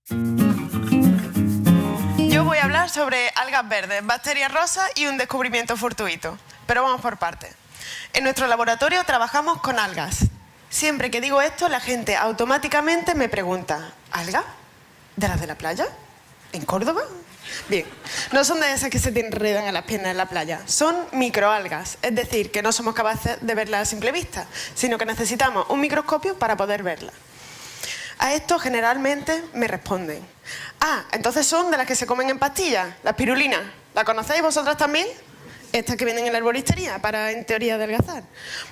Yo voy a hablar sobre algas verdes, bacterias rosas y un descubrimiento fortuito. Pero vamos por partes. En nuestro laboratorio trabajamos con algas. Siempre que digo esto, la gente automáticamente me pregunta, ¿algas? ¿De las de la playa? ¿En Córdoba? Bien, no son de esas que se te enredan a las piernas en la playa. Son microalgas, es decir, que no somos capaces de verlas a simple vista, sino que necesitamos un microscopio para poder verlas. A esto generalmente me responden, entonces son de las que se comen en pastillas, las pirulinas. ¿La conocéis vosotras también? Estas que vienen en la herboristería para, en teoría, adelgazar.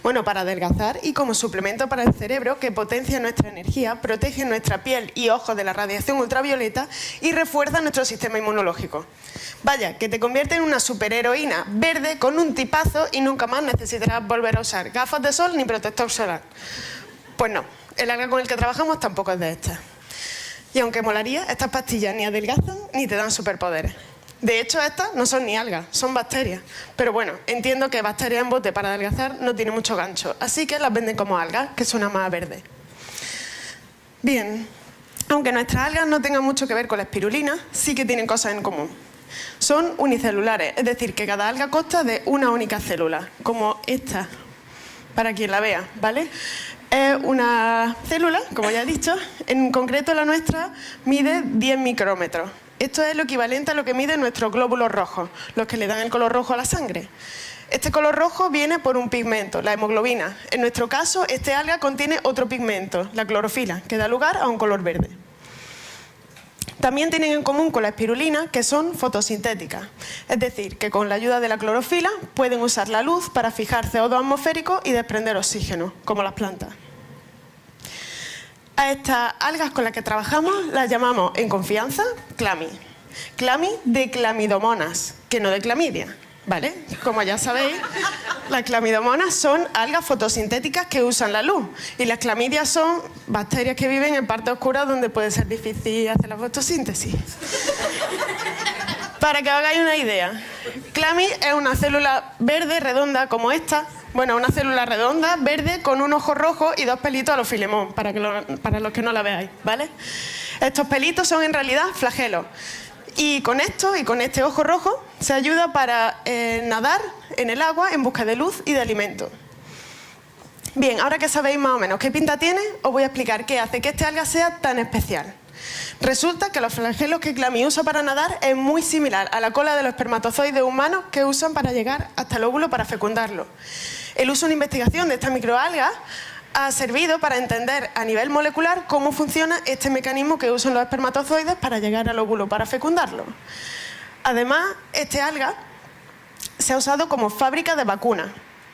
Bueno, para adelgazar y como suplemento para el cerebro que potencia nuestra energía, protege nuestra piel y ojos de la radiación ultravioleta y refuerza nuestro sistema inmunológico. Vaya, que te convierte en una superheroína verde con un tipazo y nunca más necesitarás volver a usar gafas de sol ni protector solar. Pues no, el alga con el que trabajamos tampoco es de estas. Y aunque molaría, estas pastillas ni adelgazan ni te dan superpoderes. De hecho, estas no son ni algas, son bacterias. Pero bueno, entiendo que bacterias en bote para adelgazar no tiene mucho gancho, así que las venden como algas, que suena más verde. Bien, aunque nuestras algas no tengan mucho que ver con la espirulina, sí que tienen cosas en común. Son unicelulares, es decir, que cada alga consta de una única célula, como esta, para quien la vea, ¿vale? Es una célula, como ya he dicho, en concreto la nuestra mide 10 micrómetros. Esto es lo equivalente a lo que miden nuestros glóbulos rojos, los que le dan el color rojo a la sangre. Este color rojo viene por un pigmento, la hemoglobina. En nuestro caso, este alga contiene otro pigmento, la clorofila, que da lugar a un color verde. También tienen en común con la espirulina que son fotosintéticas, es decir, que con la ayuda de la clorofila pueden usar la luz para fijar CO2 atmosférico y desprender oxígeno, como las plantas. A estas algas con las que trabajamos las llamamos en confianza clami. Clami de clamidomonas, que no de clamidia, ¿vale? Como ya sabéis, las clamidomonas son algas fotosintéticas que usan la luz y las clamidias son bacterias que viven en partes oscuras donde puede ser difícil hacer la fotosíntesis. Para que os hagáis una idea, clami es una célula verde redonda como esta. Bueno, una célula redonda, verde, con un ojo rojo y dos pelitos a los Filemón, para los que no la veáis, ¿vale? Estos pelitos son en realidad flagelos. Y con esto y con este ojo rojo se ayuda para nadar en el agua en busca de luz y de alimento. Bien, ahora que sabéis más o menos qué pinta tiene, os voy a explicar qué hace que este alga sea tan especial. Resulta que los flagelos que clami usa para nadar es muy similar a la cola de los espermatozoides humanos que usan para llegar hasta el óvulo para fecundarlo. El uso en investigación de esta microalga ha servido para entender a nivel molecular cómo funciona este mecanismo que usan los espermatozoides para llegar al óvulo para fecundarlo. Además, este alga se ha usado como fábrica de vacunas,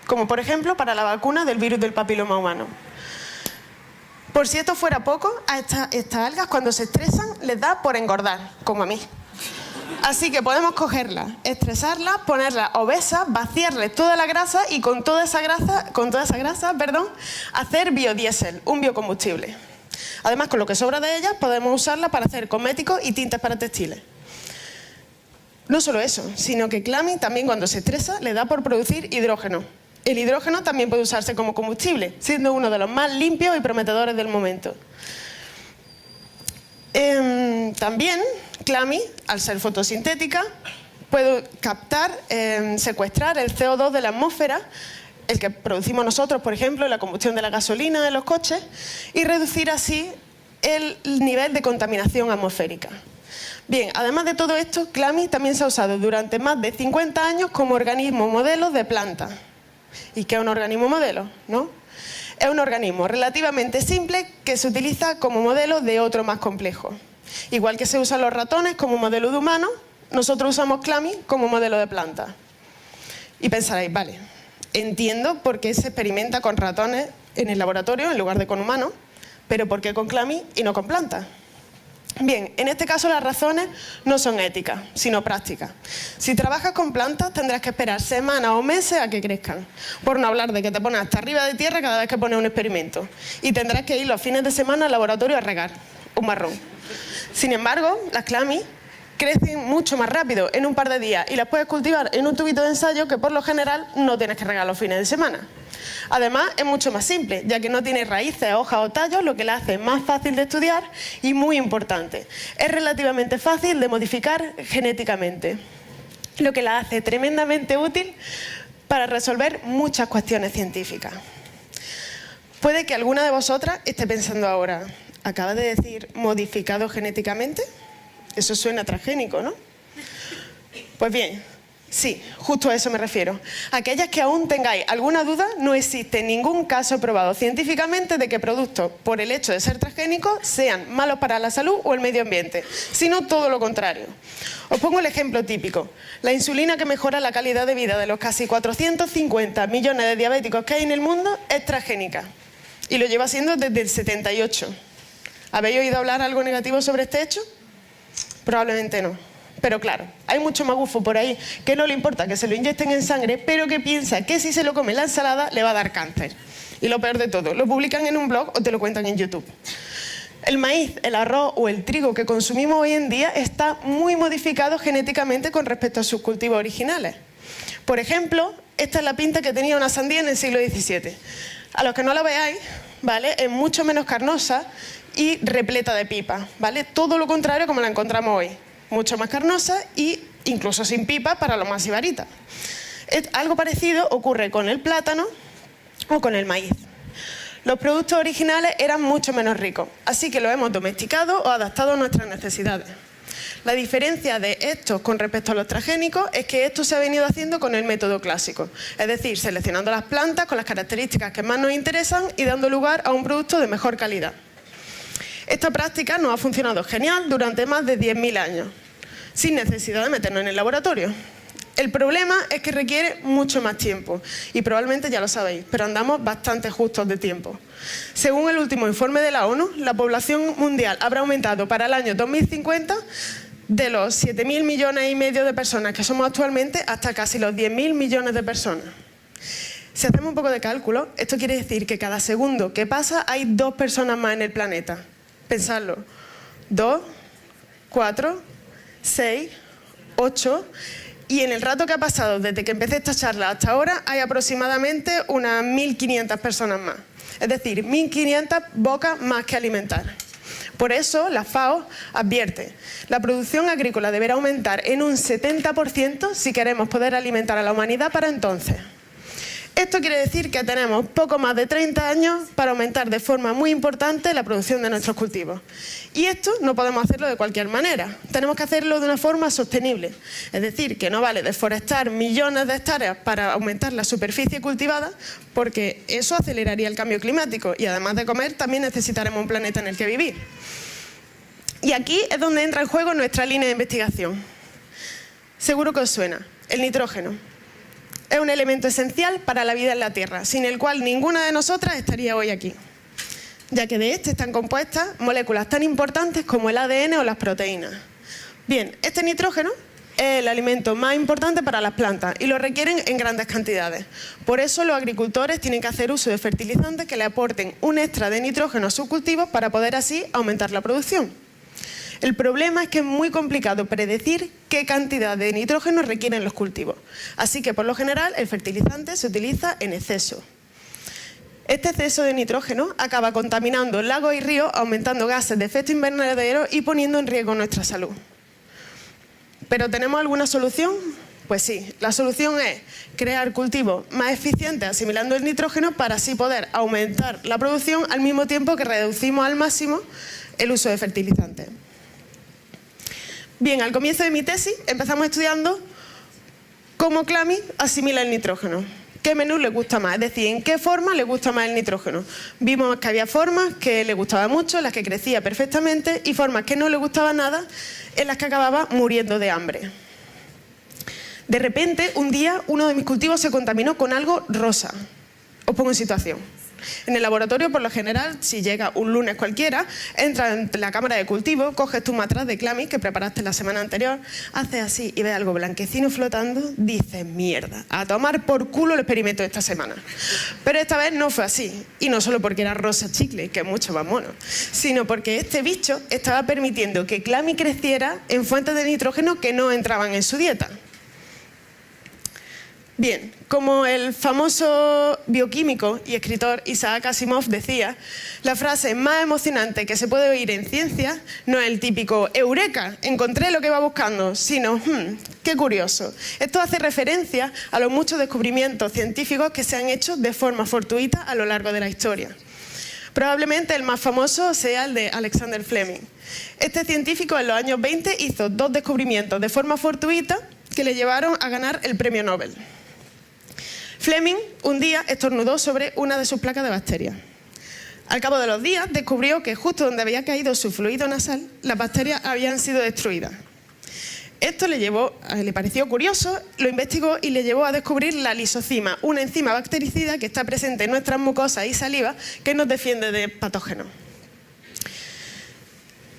como por ejemplo para la vacuna del virus del papiloma humano. Por si esto fuera poco, a estas algas cuando se estresan les da por engordar, como a mí. Así que podemos cogerlas, estresarlas, ponerlas obesas, vaciarles toda la grasa y con toda esa grasa, hacer biodiesel, un biocombustible. Además, con lo que sobra de ellas podemos usarla para hacer cosméticos y tintes para textiles. No solo eso, sino que clami también cuando se estresa le da por producir hidrógeno. El hidrógeno también puede usarse como combustible, siendo uno de los más limpios y prometedores del momento. También, clami, al ser fotosintética, puede captar, secuestrar el CO2 de la atmósfera, el que producimos nosotros, por ejemplo, en la combustión de la gasolina de los coches, y reducir así el nivel de contaminación atmosférica. Bien, además de todo esto, clami también se ha usado durante más de 50 años como organismo modelo de plantas. ¿Y qué es un organismo modelo? ¿No? Es un organismo relativamente simple que se utiliza como modelo de otro más complejo. Igual que se usan los ratones como modelo de humano, nosotros usamos clami como modelo de planta. Y pensaréis, vale, entiendo por qué se experimenta con ratones en el laboratorio en lugar de con humanos, pero ¿por qué con clami y no con plantas? Bien, en este caso las razones no son éticas, sino prácticas. Si trabajas con plantas tendrás que esperar semanas o meses a que crezcan, por no hablar de que te pones hasta arriba de tierra cada vez que pones un experimento. Y tendrás que ir los fines de semana al laboratorio a regar un marrón. Sin embargo, las clami crecen mucho más rápido, en un par de días, y las puedes cultivar en un tubito de ensayo que por lo general no tienes que regar los fines de semana. Además, es mucho más simple, ya que no tiene raíces, hojas o tallos, lo que la hace más fácil de estudiar y muy importante. Es relativamente fácil de modificar genéticamente, lo que la hace tremendamente útil para resolver muchas cuestiones científicas. Puede que alguna de vosotras esté pensando ahora, ¿acaba de decir modificado genéticamente? Eso suena transgénico, ¿no? Pues bien, sí, justo a eso me refiero. Aquellas que aún tengáis alguna duda, no existe ningún caso probado científicamente de que productos, por el hecho de ser transgénicos, sean malos para la salud o el medio ambiente, sino todo lo contrario. Os pongo el ejemplo típico. La insulina que mejora la calidad de vida de los casi 450 millones de diabéticos que hay en el mundo es transgénica. Y lo lleva siendo desde el 78. ¿Habéis oído hablar algo negativo sobre este hecho? Probablemente no. Pero claro, hay mucho magufo por ahí que no le importa que se lo inyecten en sangre, pero que piensa que si se lo come en la ensalada le va a dar cáncer. Y lo peor de todo, lo publican en un blog o te lo cuentan en YouTube. El maíz, el arroz o el trigo que consumimos hoy en día está muy modificado genéticamente con respecto a sus cultivos originales. Por ejemplo, esta es la pinta que tenía una sandía en el siglo XVII. A los que no la veáis, ¿vale? Es mucho menos carnosa y repleta de pipas, ¿vale? Todo lo contrario como la encontramos hoy. Mucho más carnosa e incluso sin pipas para los más sibaritas. Algo parecido ocurre con el plátano o con el maíz. Los productos originales eran mucho menos ricos, así que los hemos domesticado o adaptado a nuestras necesidades. La diferencia de estos con respecto a los transgénicos es que esto se ha venido haciendo con el método clásico, es decir, seleccionando las plantas con las características que más nos interesan y dando lugar a un producto de mejor calidad. Esta práctica nos ha funcionado genial durante más de 10.000 años, sin necesidad de meternos en el laboratorio. El problema es que requiere mucho más tiempo, y probablemente ya lo sabéis, pero andamos bastante justos de tiempo. Según el último informe de la ONU, la población mundial habrá aumentado para el año 2050 de los 7.000 millones y medio de personas que somos actualmente hasta casi los 10.000 millones de personas. Si hacemos un poco de cálculo, esto quiere decir que cada segundo que pasa hay 2 personas más en el planeta. Pensadlo. 2, 4, 6, 8... Y en el rato que ha pasado desde que empecé esta charla hasta ahora hay aproximadamente unas 1.500 personas más. Es decir, 1.500 bocas más que alimentar. Por eso la FAO advierte, la producción agrícola deberá aumentar en un 70% si queremos poder alimentar a la humanidad para entonces. Esto quiere decir que tenemos poco más de 30 años para aumentar de forma muy importante la producción de nuestros cultivos. Y esto no podemos hacerlo de cualquier manera, tenemos que hacerlo de una forma sostenible. Es decir, que no vale deforestar millones de hectáreas para aumentar la superficie cultivada, porque eso aceleraría el cambio climático y además de comer también necesitaremos un planeta en el que vivir. Y aquí es donde entra en juego nuestra línea de investigación. Seguro que os suena, el nitrógeno. Es un elemento esencial para la vida en la Tierra, sin el cual ninguna de nosotras estaría hoy aquí, ya que de este están compuestas moléculas tan importantes como el ADN o las proteínas. Bien, este nitrógeno es el alimento más importante para las plantas y lo requieren en grandes cantidades. Por eso los agricultores tienen que hacer uso de fertilizantes que le aporten un extra de nitrógeno a sus cultivos para poder así aumentar la producción. El problema es que es muy complicado predecir qué cantidad de nitrógeno requieren los cultivos. Así que, por lo general, el fertilizante se utiliza en exceso. Este exceso de nitrógeno acaba contaminando lagos y ríos, aumentando gases de efecto invernadero y poniendo en riesgo nuestra salud. ¿Pero tenemos alguna solución? Pues sí, la solución es crear cultivos más eficientes asimilando el nitrógeno para así poder aumentar la producción al mismo tiempo que reducimos al máximo el uso de fertilizantes. Bien, al comienzo de mi tesis empezamos estudiando cómo Clami asimila el nitrógeno. ¿Qué menú le gusta más? Es decir, ¿en qué forma le gusta más el nitrógeno? Vimos que había formas que le gustaba mucho, en las que crecía perfectamente, y formas que no le gustaba nada, en las que acababa muriendo de hambre. De repente, un día, uno de mis cultivos se contaminó con algo rosa. Os pongo en situación. En el laboratorio, por lo general, si llega un lunes cualquiera, entras en la cámara de cultivo, coges tu matraz de Clami que preparaste la semana anterior, haces así y ves algo blanquecino flotando, dices, mierda, a tomar por culo el experimento de esta semana. Pero esta vez no fue así, y no solo porque era rosa chicle, que es mucho más mono, sino porque este bicho estaba permitiendo que Clami creciera en fuentes de nitrógeno que no entraban en su dieta. Bien, como el famoso bioquímico y escritor Isaac Asimov decía, la frase más emocionante que se puede oír en ciencia no es el típico «Eureka, encontré lo que iba buscando», sino «qué curioso». Esto hace referencia a los muchos descubrimientos científicos que se han hecho de forma fortuita a lo largo de la historia. Probablemente el más famoso sea el de Alexander Fleming. Este científico en los años 20 hizo 2 descubrimientos de forma fortuita que le llevaron a ganar el premio Nobel. Fleming un día estornudó sobre una de sus placas de bacterias. Al cabo de los días descubrió que justo donde había caído su fluido nasal, las bacterias habían sido destruidas. Esto le pareció curioso, lo investigó y le llevó a descubrir la lisocima, una enzima bactericida que está presente en nuestras mucosas y saliva que nos defiende de patógenos.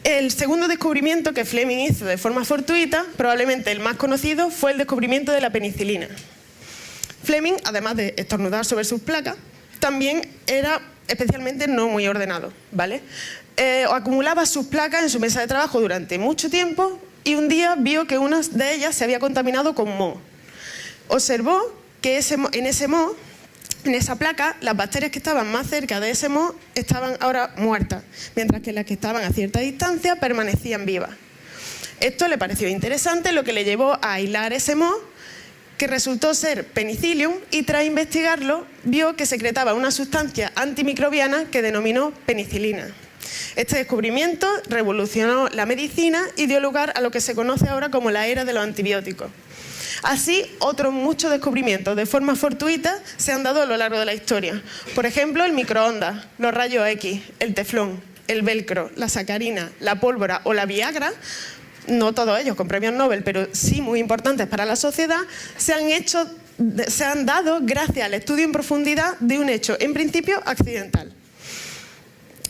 El segundo descubrimiento que Fleming hizo de forma fortuita, probablemente el más conocido, fue el descubrimiento de la penicilina. Fleming, además de estornudar sobre sus placas, también era especialmente no muy ordenado, ¿vale? Acumulaba sus placas en su mesa de trabajo durante mucho tiempo y un día vio que una de ellas se había contaminado con moho. Observó que en esa placa, las bacterias que estaban más cerca de ese moho estaban ahora muertas, mientras que las que estaban a cierta distancia permanecían vivas. Esto le pareció interesante, lo que le llevó a aislar ese moho, que resultó ser penicillium, y tras investigarlo vio que secretaba una sustancia antimicrobiana que denominó penicilina. Este descubrimiento revolucionó la medicina y dio lugar a lo que se conoce ahora como la era de los antibióticos. Así, otros muchos descubrimientos de forma fortuita se han dado a lo largo de la historia. Por ejemplo, el microondas, los rayos X, el teflón, el velcro, la sacarina, la pólvora o la Viagra. No todos ellos con premios Nobel, pero sí muy importantes para la sociedad, se han dado gracias al estudio en profundidad de un hecho, en principio, accidental.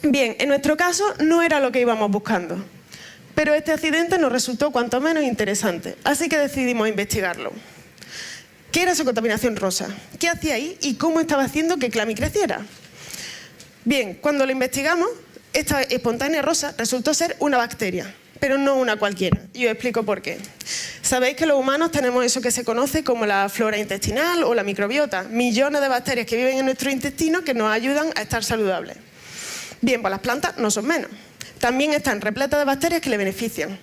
Bien, en nuestro caso no era lo que íbamos buscando, pero este accidente nos resultó cuanto menos interesante, así que decidimos investigarlo. ¿Qué era esa contaminación rosa? ¿Qué hacía ahí y cómo estaba haciendo que Clami creciera? Bien, cuando lo investigamos, esta espontánea rosa resultó ser una bacteria, pero no una cualquiera, y os explico por qué. Sabéis que los humanos tenemos eso que se conoce como la flora intestinal o la microbiota, millones de bacterias que viven en nuestro intestino que nos ayudan a estar saludables. Bien, pues las plantas no son menos. También están repletas de bacterias que le benefician.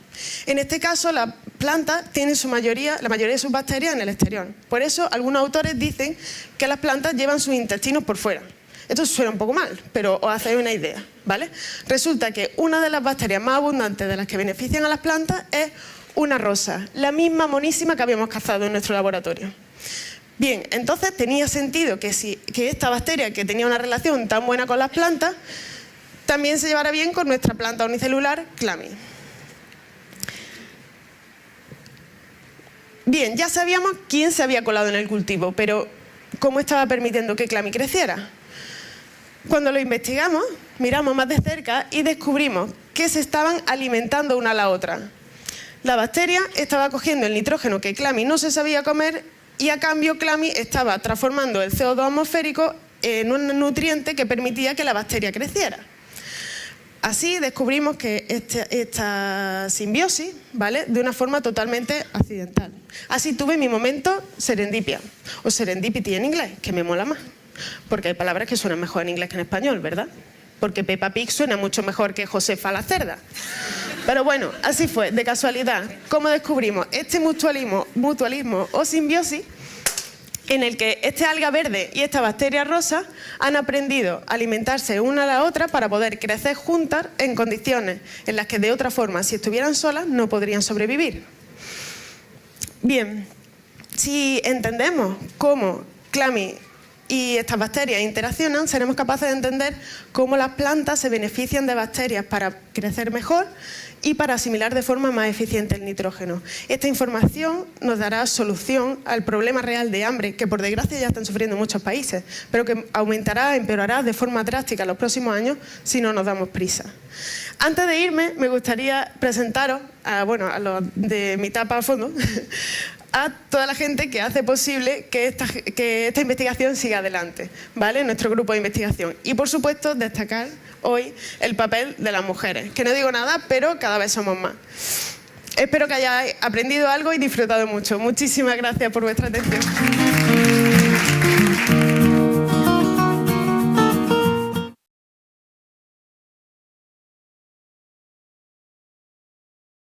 En este caso, las plantas tienen la mayoría de sus bacterias en el exterior. Por eso, algunos autores dicen que las plantas llevan sus intestinos por fuera. Esto suena un poco mal, pero os hacéis una idea, ¿vale? Resulta que una de las bacterias más abundantes de las que benefician a las plantas es una rosa, la misma monísima que habíamos cazado en nuestro laboratorio. Bien, entonces tenía sentido que esta bacteria, que tenía una relación tan buena con las plantas, también se llevara bien con nuestra planta unicelular, Clami. Bien, ya sabíamos quién se había colado en el cultivo, pero ¿cómo estaba permitiendo que Clami creciera? Cuando lo investigamos, miramos más de cerca y descubrimos que se estaban alimentando una a la otra. La bacteria estaba cogiendo el nitrógeno que Clami no se sabía comer y a cambio Clami estaba transformando el CO2 atmosférico en un nutriente que permitía que la bacteria creciera. Así descubrimos que esta simbiosis, ¿vale?, de una forma totalmente accidental. Así tuve mi momento serendipia, o serendipity en inglés, que me mola más. Porque hay palabras que suenan mejor en inglés que en español, ¿verdad? Porque Peppa Pig suena mucho mejor que Josefa la cerda. Pero bueno, así fue, de casualidad. ¿Cómo descubrimos este mutualismo o simbiosis en el que este alga verde y esta bacteria rosa han aprendido a alimentarse una a la otra para poder crecer juntas en condiciones en las que de otra forma, si estuvieran solas, no podrían sobrevivir? Bien, si entendemos cómo Clami y estas bacterias interaccionan, seremos capaces de entender cómo las plantas se benefician de bacterias para crecer mejor y para asimilar de forma más eficiente el nitrógeno. Esta información nos dará solución al problema real de hambre, que por desgracia ya están sufriendo muchos países, pero que aumentará, empeorará de forma drástica en los próximos años si no nos damos prisa. Antes de irme, me gustaría presentaros a los de mi tapa a fondo, a toda la gente que hace posible que esta investigación siga adelante, ¿vale?, nuestro grupo de investigación. Y, por supuesto, destacar hoy el papel de las mujeres, que no digo nada, pero cada vez somos más. Espero que hayáis aprendido algo y disfrutado mucho. Muchísimas gracias por vuestra atención.